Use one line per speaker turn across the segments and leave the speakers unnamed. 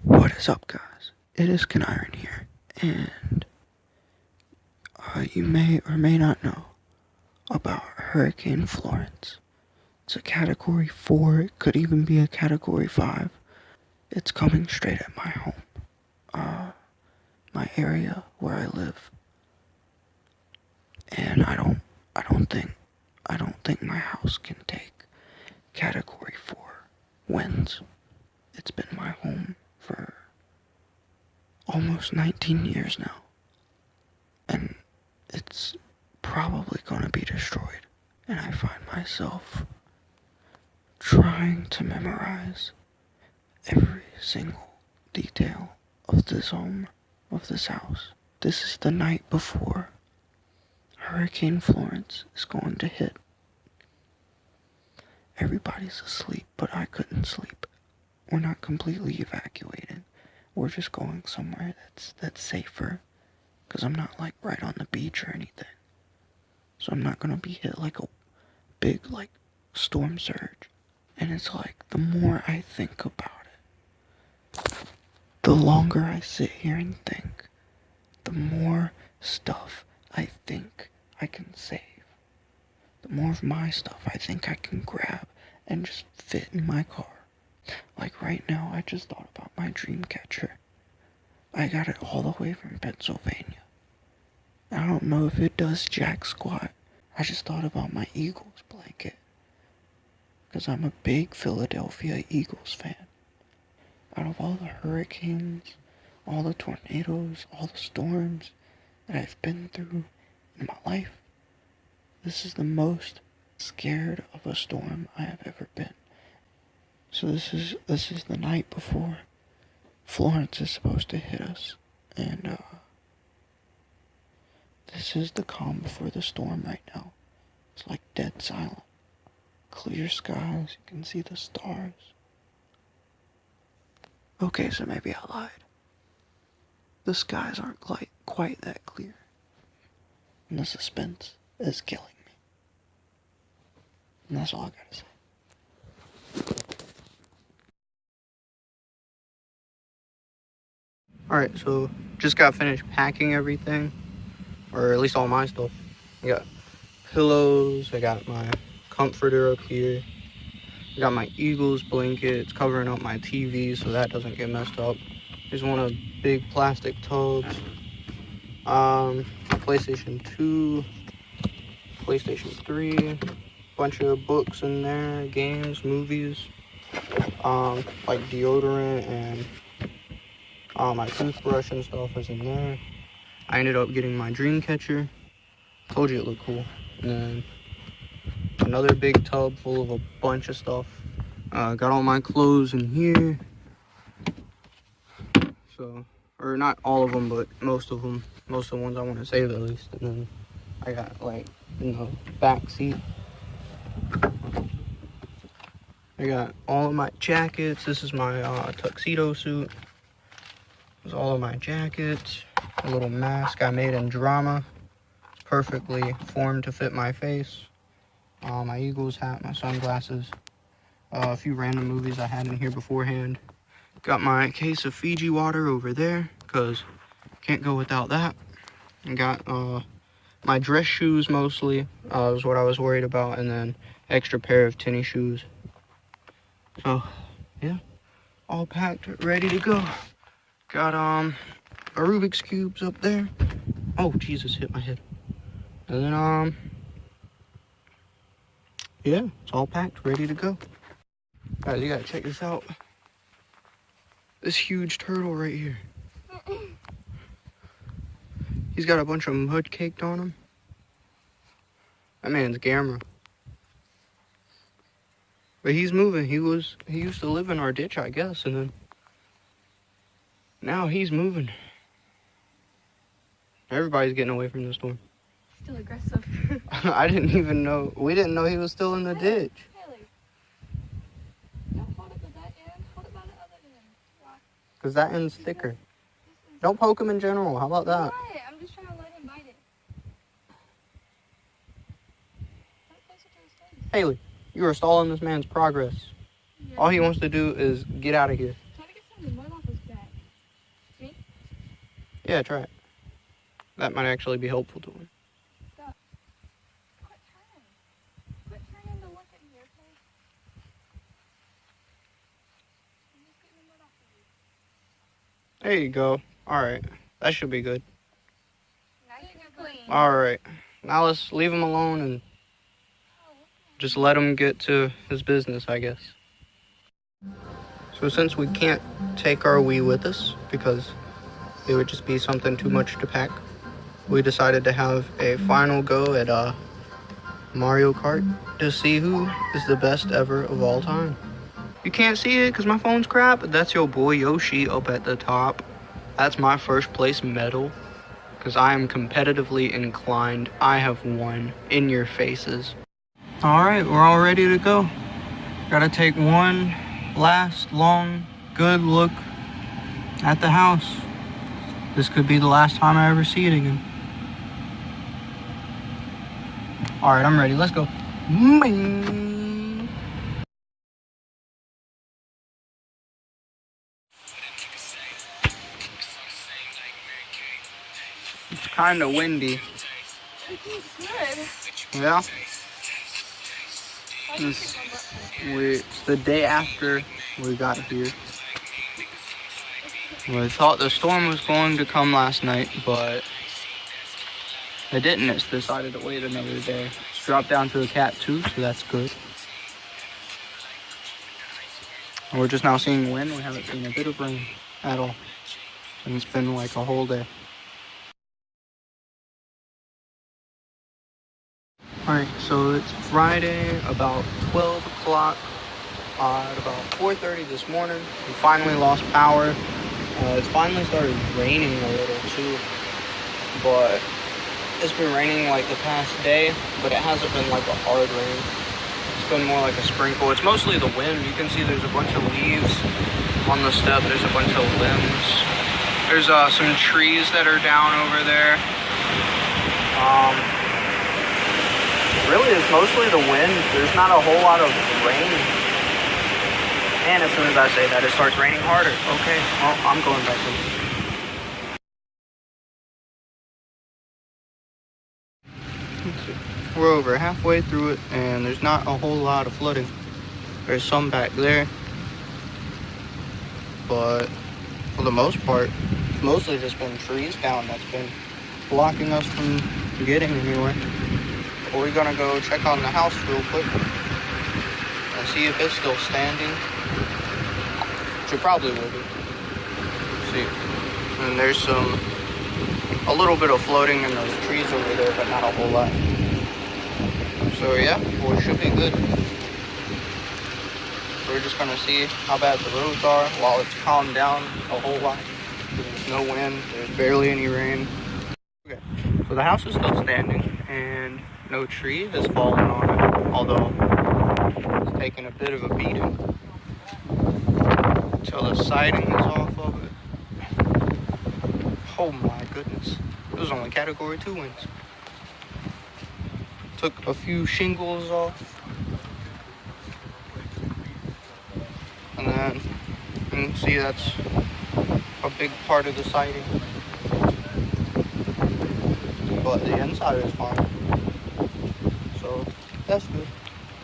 What is up, guys? It is Kenniron here, and you may or may not know about Hurricane Florence. It's a Category 4, it could even be a Category 5. It's coming straight at my home, my area where I live, and I don't think my house can take Category 4 winds. It's been my home for almost 19 years now, and it's probably gonna be destroyed. And I find myself trying to memorize every single detail of this home, of this house. This is the night before Hurricane Florence is going to hit. Everybody's asleep, but I couldn't sleep. We're not completely evacuated. We're just going somewhere that's safer, because I'm not like right on the beach or anything. So I'm not gonna be hit like a big like storm surge. And it's like, the more I think about it, the longer I sit here and think, the more stuff I think I can save. The more of my stuff I think I can grab and just fit in my car. Like right now, I just thought about my dream catcher. I got it all the way from Pennsylvania. I don't know if it does jack squat. I just thought about my Eagles blanket, because I'm a big Philadelphia Eagles fan. Out of all the hurricanes, all the tornadoes, all the storms that I've been through in my life, this is the most scared of a storm I have ever been. So this is the night before Florence is supposed to hit us, and this is the calm before the storm right now. It's like dead silent. Clear skies, you can see the stars. Okay, so maybe I lied. The skies aren't quite that clear. And the suspense is killing me. And that's all I gotta say. Alright, so just got finished packing everything, or at least all my stuff. I got pillows, I got my comforter up here, I got my Eagles blanket, it's covering up my TV so that doesn't get messed up. There's one of big plastic tubs, PlayStation 2, PlayStation 3, bunch of books in there, games, movies, like deodorant and my toothbrush and stuff is in there. I ended up getting my dream catcher. Told you it looked cool. And then another big tub full of a bunch of stuff. Got all my clothes in here. So, or not all of them, but most of them. Most of the ones I want to save at least. And then I got like in the back seat, I got all of my jackets. This is my tuxedo suit. There's all of my jackets. A little mask I made in drama. It's perfectly formed to fit my face. My Eagles hat, my sunglasses. A few random movies I had in here beforehand. Got my case of Fiji water over there, because can't go without that. And got my dress shoes mostly, was what I was worried about, and then extra pair of tennis shoes. So, yeah, all packed, ready to go. Got a Rubik's Cubes up there. Oh, Jesus, hit my head. And then, yeah, it's all packed, ready to go. Guys, you gotta check this out. This huge turtle right here. He's got a bunch of mud caked on him. That man's Gamera. But he's moving. He used to live in our ditch, I guess, and then now he's moving. Everybody's getting away from the storm.
Still aggressive.
I didn't even know. We didn't know he was still in the ditch.
Haley, don't hold it to that end. Hold it by the other end. Why?
Because that end's thicker. Don't poke him in general. How about that?
Why? I'm just trying to let him bite it. Get closer to his face.
Haley, you are stalling this man's progress.
Yeah.
All he wants to do is get out of here.
Try to get some of the mud off his back.
Yeah, try it. That might actually be helpful to him.
Stop. Quit turning. Quit turning to look at me, okay? I'm just getting the mud off of you.
There you go. Alright. That should be good.
Nice and clean.
Alright. Now let's leave him alone and just let him get to his business, I guess. So since we can't take our Wii with us, because it would just be something too much to pack, we decided to have a final go at Mario Kart to see who is the best ever of all time. You can't see it because my phone's crap, but that's your boy Yoshi up at the top. That's my first place medal because I am competitively inclined. I have won in your faces. Alright, we're all ready to go. Gotta take one last long good look at the house. This could be the last time I ever see it again. Alright, I'm ready. Let's go. Bing. It's kind of windy.
Good.
Yeah? It's the day after we got here. We thought the storm was going to come last night, but it didn't. It's decided to wait another day. It's dropped down to a Cat 2, so that's good. And we're just now seeing wind. We haven't seen a bit of rain at all. And it's been like a whole day. Alright, so it's Friday, about 12 o'clock. At about 4:30 this morning, we finally lost power. It's finally started raining a little too, but it's been raining like the past day, but it hasn't been like a hard rain. It's been more like a sprinkle. It's mostly the wind. You can see there's a bunch of leaves on the step. There's a bunch of limbs. There's some trees that are down over there. Really, it's mostly the wind. There's not a whole lot of rain. And as soon as I say that, it starts raining harder. Okay, well, I'm going back in. We're over halfway through it, and there's not a whole lot of flooding. There's some back there, but for the most part, it's mostly just been trees down that's been blocking us from getting anywhere. But we're gonna go check on the house real quick and see if it's still standing. Which it probably will be. See, and there's a little bit of floating in those trees over there, but not a whole lot. So yeah, we should be good. So we're just gonna see how bad the roads are while it's calmed down a whole lot. There's no wind, there's barely any rain. Okay, so the house is still standing and no tree has fallen on it, although it's taken a bit of a beating until the siding is off of it. Oh my goodness, it was only Category 2 winds. Took a few shingles off. And then you can see that's a big part of the siding. But the inside is fine. So that's good.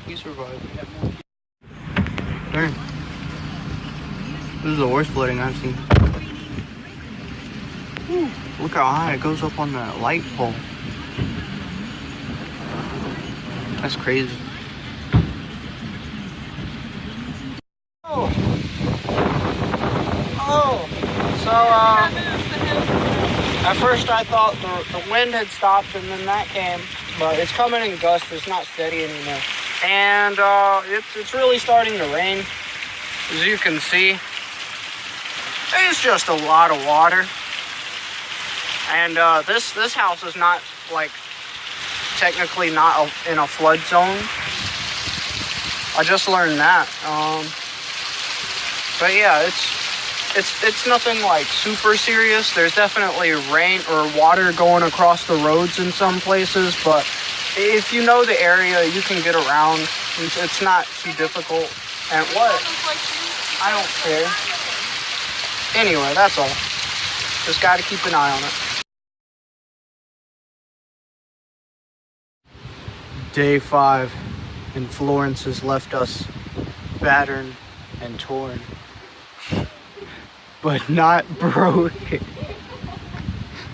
We survived. Dang. This is the worst flooding I've seen. Whew. Look how high it goes up on that light pole. That's crazy. So, at first I thought the wind had stopped and then that came, but it's coming in gusts. It's not steady anymore. And it's really starting to rain. As you can see, it's just a lot of water. And this house is not like technically not in a flood zone. I just learned that. But yeah, it's nothing like super serious. There's definitely rain or water going across the roads in some places, but if you know the area, you can get around. It's not too difficult. And what? I don't care. Anyway, that's all. Just got to keep an eye on it. Day 5, and Florence has left us battered and torn, but not broken.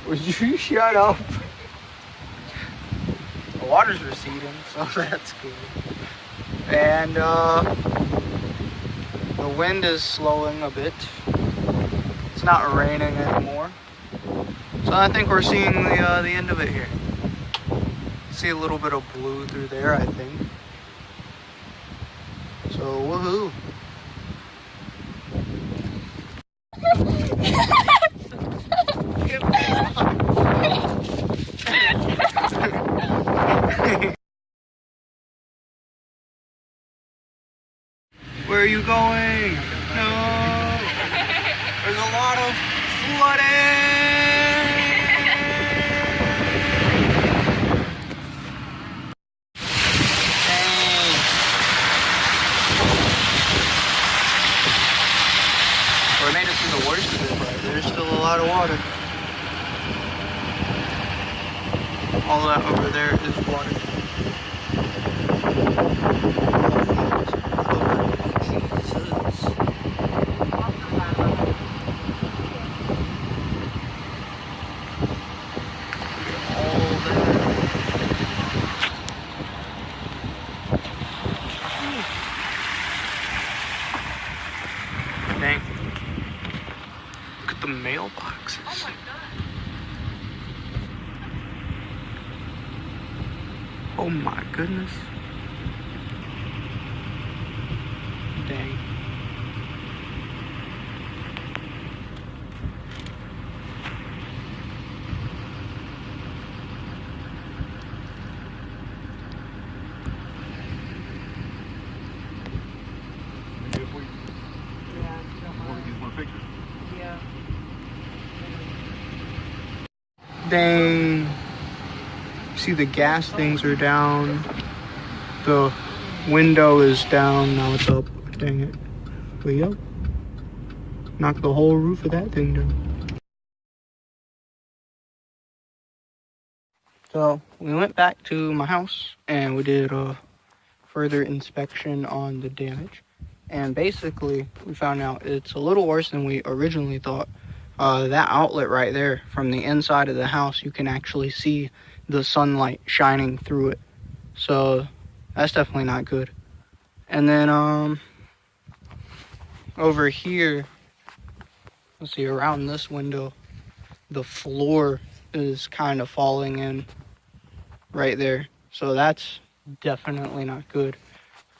Would you shut up? The water's receding, so that's good. And the wind is slowing a bit. It's not raining anymore. So I think we're seeing the end of it here. See a little bit of blue through there, I think. So woohoo! Where are you going? No! There's a lot of flooding! We made it through the worst of it, but there's still a lot of water. All that over there is water. Dang. Look at the mailboxes.
Oh my god.
Oh my goodness. Dang.
Yeah.
Dang. See, the gas things are down. The window is down. Now it's up. Dang it. But yep. Knocked the whole roof of that thing down. So we went back to my house and we did a further inspection on the damage. And basically, we found out it's a little worse than we originally thought. That outlet right there, from the inside of the house, you can actually see the sunlight shining through it. So that's definitely not good. And then over here, let's see, around this window, the floor is kind of falling in right there. So that's definitely not good.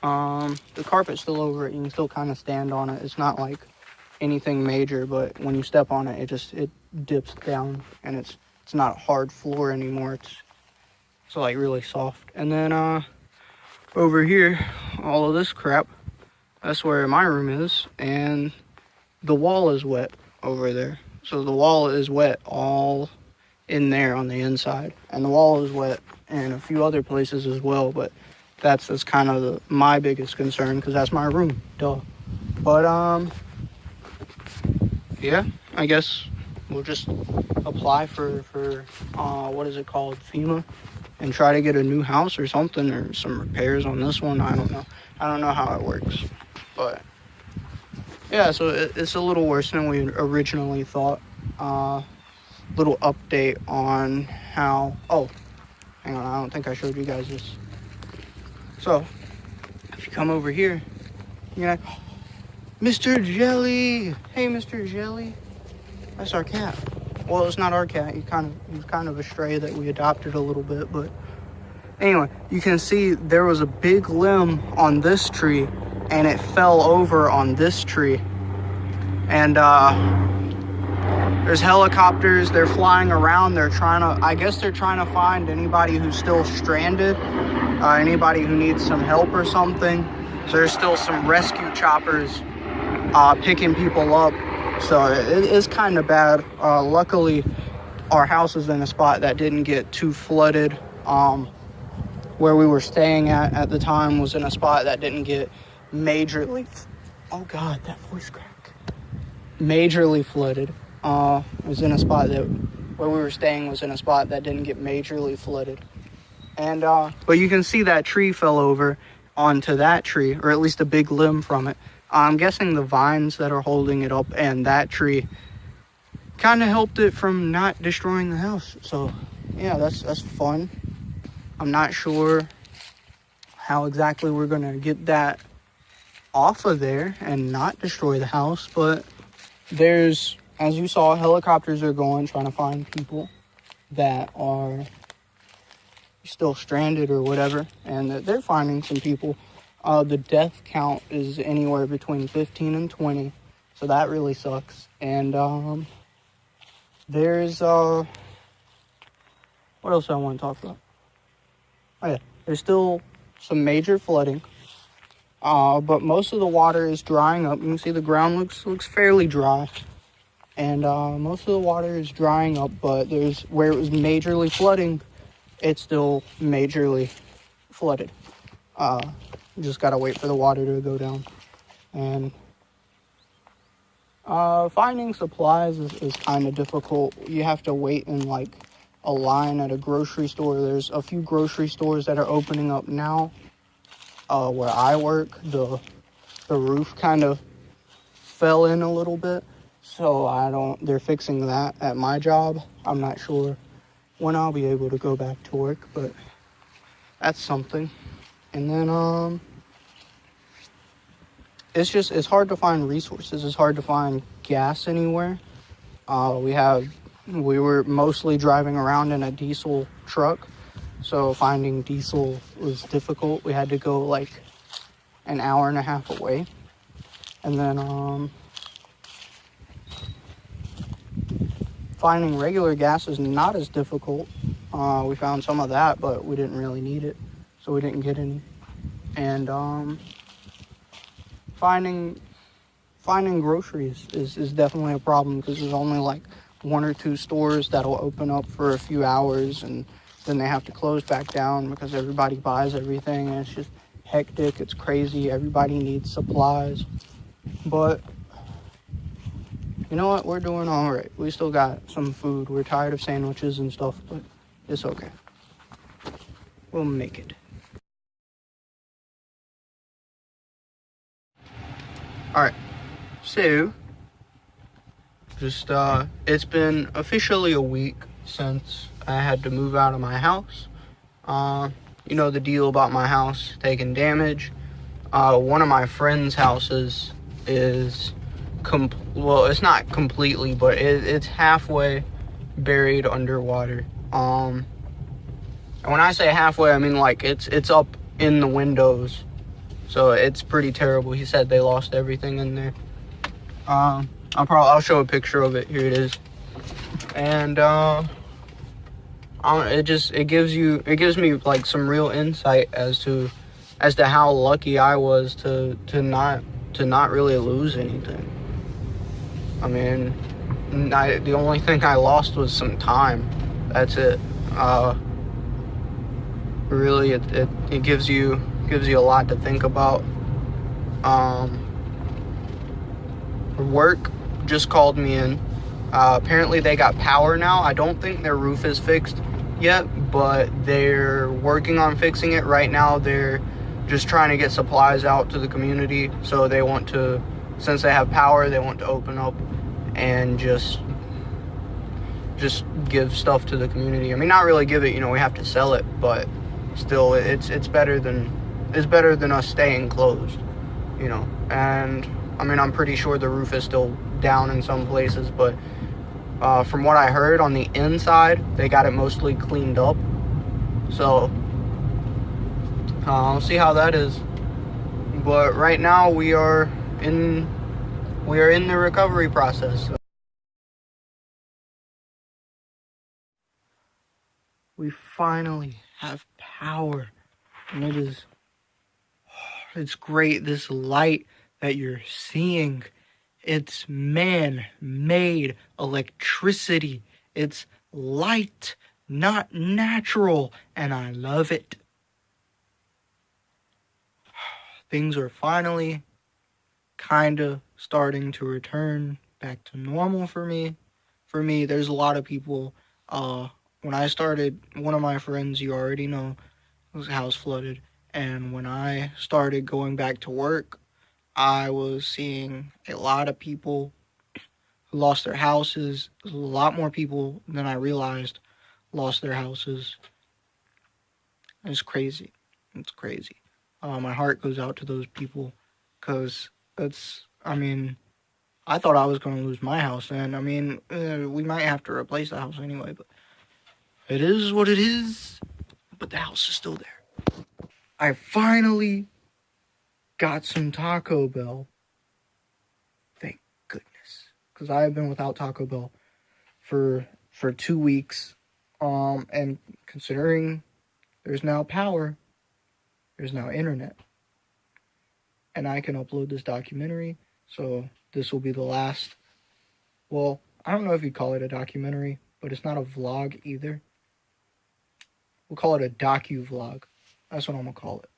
The carpet's still over it. You can still kind of stand on it. It's not like anything major, but when you step on it, it dips down, and it's not a hard floor anymore. It's like really soft. And then over here, all of this crap, that's where my room is, and the wall is wet over there. So the wall is wet all in there on the inside, and the wall is wet in a few other places as well, but that's kind of my biggest concern, because that's my room, duh. But yeah, I guess we'll just apply for what is it called, FEMA, and try to get a new house or something, or some repairs on this one. I don't know how it works, but yeah, so it's a little worse than we originally thought. Little update on how, oh, hang on, I don't think I showed you guys this. So, if you come over here, you're like, Mr. Jelly! Hey, Mr. Jelly. That's our cat. Well, it's not our cat. He's kind of a stray that we adopted a little bit, but anyway, you can see there was a big limb on this tree, and it fell over on this tree. And there's helicopters. They're flying around. I guess they're trying to find anybody who's still stranded. Anybody who needs some help or something. So there's still some rescue choppers picking people up. So it is kind of bad. Luckily, our house is in a spot that didn't get too flooded. Where we were staying at the time was in a spot that didn't get majorly, oh God, that voice crack. Majorly flooded.
was in a spot that, where we were staying was in a spot that didn't get majorly flooded. And, but you can see that tree fell over onto that tree, or at least a big limb from it. I'm guessing the vines that are holding it up and that tree kind of helped it from not destroying the house. So, yeah, that's fun. I'm not sure how exactly we're going to get that off of there and not destroy the house, but there's, as you saw, helicopters are going trying to find people that are still stranded or whatever, and they're finding some people. The death count is anywhere between 15 and 20, so that really sucks. And there's what else I want to talk about? Oh yeah, there's still some major flooding, but most of the water is drying up. You can see the ground looks fairly dry, and most of the water is drying up. But there's where it was majorly flooding, it's still majorly flooded. Just gotta wait for the water to go down. And finding supplies is kind of difficult. You have to wait in like a line at a grocery store. There's a few grocery stores that are opening up now. Where I work, the roof kind of fell in a little bit, so they're fixing that at my job. I'm not sure when I'll be able to go back to work, but that's something. And then it's hard to find resources. It's hard to find gas anywhere. We were mostly driving around in a diesel truck, so finding diesel was difficult. We had to go like an hour and a half away. And then finding regular gas is not as difficult. We found some of that, but we didn't really need it, so we didn't get any. And finding groceries is definitely a problem, because there's only like 1 or 2 stores that'll open up for a few hours, and then they have to close back down because everybody buys everything, and it's just hectic. It's crazy. Everybody needs supplies. But you know what? We're doing all right. We still got some food. We're tired of sandwiches and stuff, but it's okay. We'll make it. All right. So, just it's been officially a week since I had to move out of my house. You know the deal about my house taking damage. One of my friends' houses is well, it's not completely, but it's halfway buried underwater. And when I say halfway, I mean like it's up in the windows, so it's pretty terrible. He said they lost everything in there. I'll show a picture of it. Here it is. And it gives me like some real insight as to how lucky I was to not really lose anything. I mean, the only thing I lost was some time. That's it. Really, it gives you a lot to think about. Work just called me in. Apparently they got power now. I don't think their roof is fixed yet, but they're working on fixing it right now. They're just trying to get supplies out to the community. So they want to, since they have power, they want to open up and just give stuff to the community. I mean, not really give it, we have to sell it, but still it's better than us staying closed, and I mean, I'm pretty sure the roof is still down in some places, but from what I heard, on the inside, they got it mostly cleaned up. So, I'll see how that is. But right now, we are in the recovery process. We finally have power, and it's great. This light that you're seeing, it's man-made electricity. It's light, not natural, and I love it. Things are finally kind of starting to return back to normal for me. for me, there's a lot of people. When I started, one of my friends, you already know, whose house flooded. And when I started going back to work, I was seeing a lot of people who lost their houses. A lot more people than I realized lost their houses. It's crazy. It's crazy. My heart goes out to those people because I mean, I thought I was going to lose my house, and I mean, we might have to replace the house anyway, but it is what it is. But the house is still there. I finally got some Taco Bell. Thank goodness, because I have been without Taco Bell for 2 weeks. And considering there's now power, there's now internet, and I can upload this documentary. So this will be the last. Well, I don't know if you'd call it a documentary, but it's not a vlog either. We'll call it a Docu-Vlog. That's what I'm gonna call it.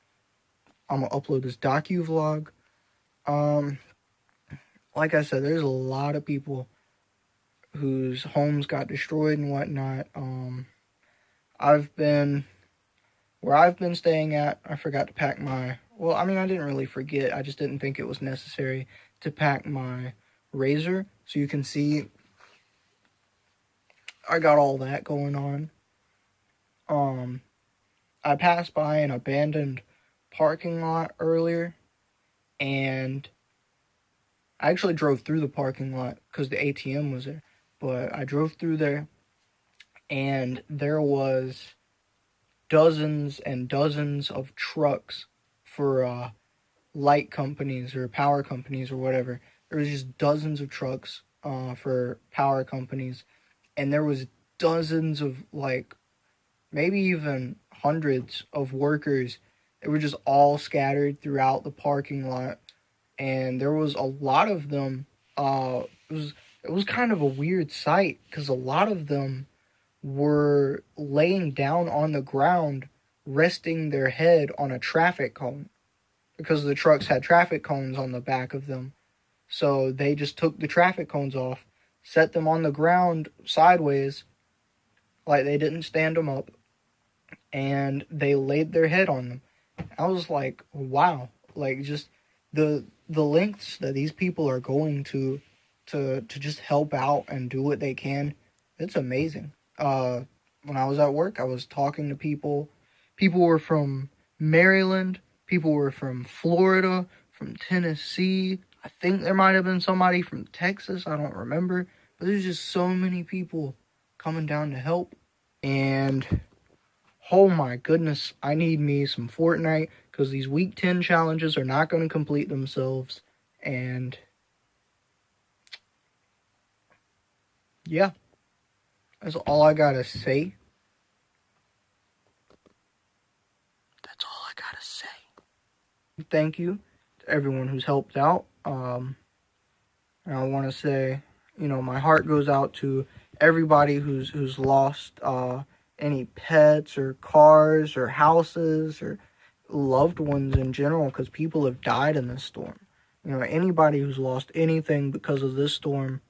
I'm gonna upload this Docu-Vlog. Like I said, there's a lot of people whose homes got destroyed and whatnot. Where I've been staying at, I forgot to pack my, well, I mean, I didn't really forget. I just didn't think it was necessary to pack my razor. So you can see I got all that going on. I passed by an abandoned parking lot earlier, and I actually drove through the parking lot because the ATM was there. But I drove through there, and there was dozens and dozens of trucks for light companies or power companies or whatever. There was just dozens of trucks for power companies, and there was dozens of, like, maybe even hundreds of workers. They were just all scattered throughout the parking lot, and there was a lot of them. It was kind of a weird sight because a lot of them were laying down on the ground, resting their head on a traffic cone, because the trucks had traffic cones on the back of them. So they just took the traffic cones off, set them on the ground sideways, like they didn't stand them up, and they laid their head on them. I was like, wow, like, just the lengths that these people are going to just help out and do what they can. It's amazing. When I was at work, I was talking to people. People were from Maryland. People were from Florida, from Tennessee. I think there might have been somebody from Texas. I don't remember. But there's just so many people coming down to help. And oh my goodness, I need me some Fortnite, because these week 10 challenges are not going to complete themselves. And yeah, that's all I gotta say. That's all I gotta say. Thank you to everyone who's helped out. And I want to say, my heart goes out to everybody who's lost any pets or cars or houses or loved ones in general, because people have died in this storm. Anybody who's lost anything because of this storm,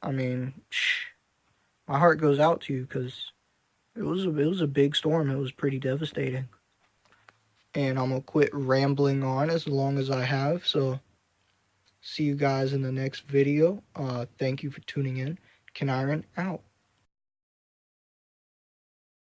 I mean, my heart goes out to you, because it was a big storm. It was pretty devastating. And I'm going to quit rambling on as long as I have. So, see you guys in the next video. Thank you for tuning in. Kenniron out.